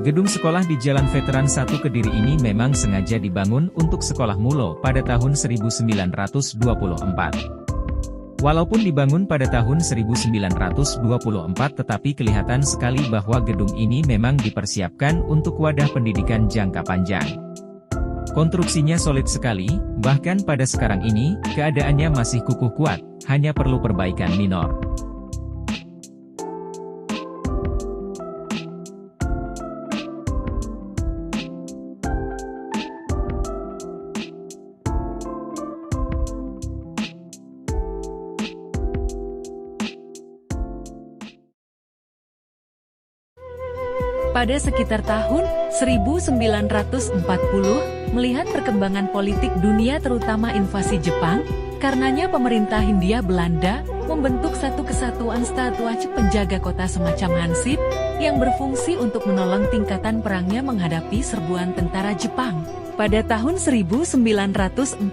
Gedung sekolah di Jalan Veteran 1 Kediri ini memang sengaja dibangun untuk sekolah Mulo pada tahun 1924. Walaupun dibangun pada tahun 1924 tetapi kelihatan sekali bahwa gedung ini memang dipersiapkan untuk wadah pendidikan jangka panjang. Konstruksinya solid sekali, bahkan pada sekarang ini, keadaannya masih kukuh kuat, hanya perlu perbaikan minor. Pada sekitar tahun 1940, melihat perkembangan politik dunia terutama invasi Jepang, karenanya pemerintah Hindia Belanda membentuk satu kesatuan statuaje penjaga kota semacam Hansip, yang berfungsi untuk menolong tingkatan perangnya menghadapi serbuan tentara Jepang. Pada tahun 1942,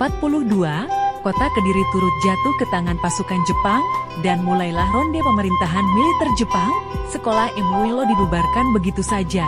kota Kediri turut jatuh ke tangan pasukan Jepang, dan mulailah ronde pemerintahan militer Jepang. Sekolah Emuilo dibubarkan begitu saja,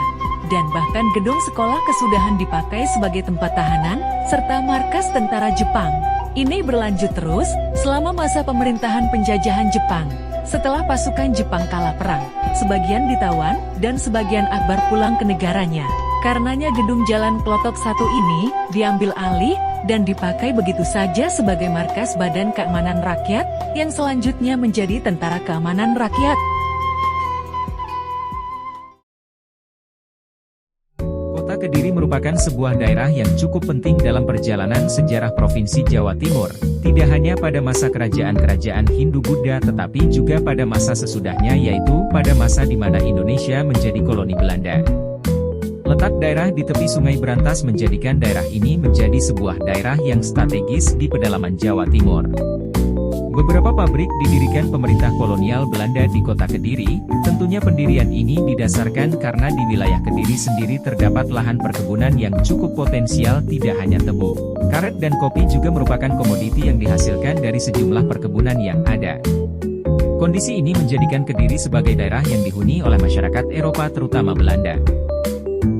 dan bahkan gedung sekolah kesudahan dipakai sebagai tempat tahanan, serta markas tentara Jepang. Ini berlanjut terus, selama masa pemerintahan penjajahan Jepang. Setelah pasukan Jepang kalah perang, sebagian ditawan, dan sebagian akbar pulang ke negaranya. Karenanya gedung Jalan Klotok 1 ini, diambil alih, dan dipakai begitu saja sebagai markas Badan Keamanan Rakyat, yang selanjutnya menjadi Tentara Keamanan Rakyat. Kota Kediri merupakan sebuah daerah yang cukup penting dalam perjalanan sejarah Provinsi Jawa Timur, tidak hanya pada masa kerajaan-kerajaan Hindu-Buddha tetapi juga pada masa sesudahnya, yaitu pada masa di mana Indonesia menjadi koloni Belanda. Letak daerah di tepi Sungai Brantas menjadikan daerah ini menjadi sebuah daerah yang strategis di pedalaman Jawa Timur. Beberapa pabrik didirikan pemerintah kolonial Belanda di kota Kediri. Tentunya pendirian ini didasarkan karena di wilayah Kediri sendiri terdapat lahan perkebunan yang cukup potensial. Tidak hanya tebu, karet dan kopi juga merupakan komoditi yang dihasilkan dari sejumlah perkebunan yang ada. Kondisi ini menjadikan Kediri sebagai daerah yang dihuni oleh masyarakat Eropa terutama Belanda.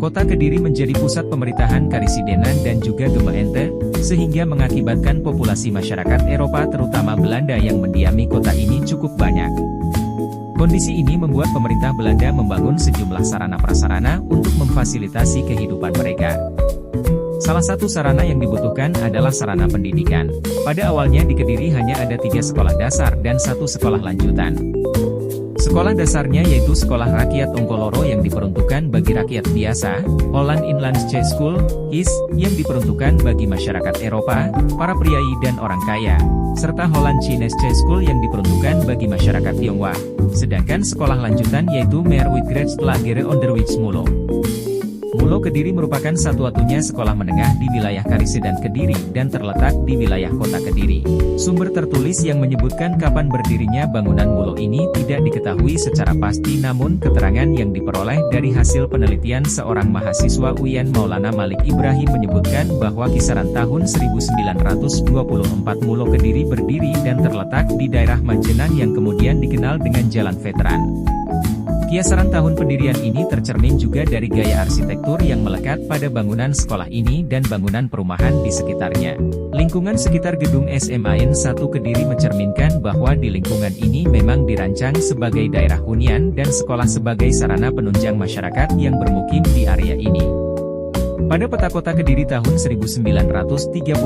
Kota Kediri menjadi pusat pemerintahan Karisidenan dan juga Gemeente, sehingga mengakibatkan populasi masyarakat Eropa terutama Belanda yang mendiami kota ini cukup banyak. Kondisi ini membuat pemerintah Belanda membangun sejumlah sarana-prasarana untuk memfasilitasi kehidupan mereka. Salah satu sarana yang dibutuhkan adalah sarana pendidikan. Pada awalnya di Kediri hanya ada 3 sekolah dasar dan 1 sekolah lanjutan. Sekolah dasarnya yaitu Sekolah Rakyat Ongkoloro yang diperuntukkan bagi rakyat biasa, Holland Inland School, HIS, yang diperuntukkan bagi masyarakat Eropa, para priai dan orang kaya, serta Holland Chinese School yang diperuntukkan bagi masyarakat Tionghoa. Sedangkan sekolah lanjutan yaitu Meerwijkgraad Lagere Onderwijs Mulo. Mulo Kediri merupakan satu-satunya sekolah menengah di wilayah Karisidenan Kediri dan terletak di wilayah kota Kediri. Sumber tertulis yang menyebutkan kapan berdirinya bangunan Mulo ini tidak diketahui secara pasti, namun keterangan yang diperoleh dari hasil penelitian seorang mahasiswa UIN Maulana Malik Ibrahim menyebutkan bahwa kisaran tahun 1924 Mulo Kediri berdiri dan terletak di daerah Majenan yang kemudian dikenal dengan Jalan Veteran. Kisaran tahun pendirian ini tercermin juga dari gaya arsitektur yang melekat pada bangunan sekolah ini dan bangunan perumahan di sekitarnya. Lingkungan sekitar gedung SMAN 1 Kediri mencerminkan bahwa di lingkungan ini memang dirancang sebagai daerah hunian dan sekolah sebagai sarana penunjang masyarakat yang bermukim di area ini. Pada peta kota Kediri tahun 1938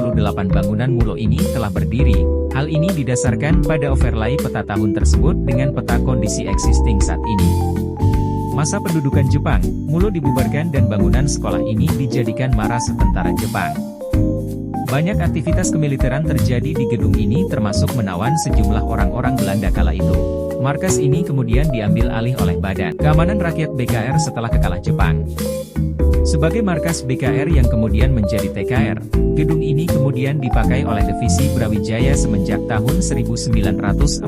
bangunan Mulo ini telah berdiri. Hal ini didasarkan pada overlay peta tahun tersebut dengan peta kondisi existing saat ini. Masa pendudukan Jepang, Mulo dibubarkan dan bangunan sekolah ini dijadikan markas tentara Jepang. Banyak aktivitas kemiliteran terjadi di gedung ini termasuk menawan sejumlah orang-orang Belanda kala itu. Markas ini kemudian diambil alih oleh Badan Keamanan Rakyat BKR setelah kekalah Jepang. Sebagai markas BKR yang kemudian menjadi TKR, gedung ini kemudian dipakai oleh Divisi Brawijaya semenjak tahun 1947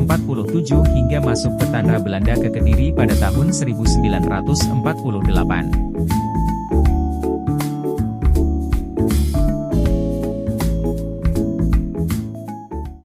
hingga masuk ke tanah Belanda ke Kediri pada tahun 1948.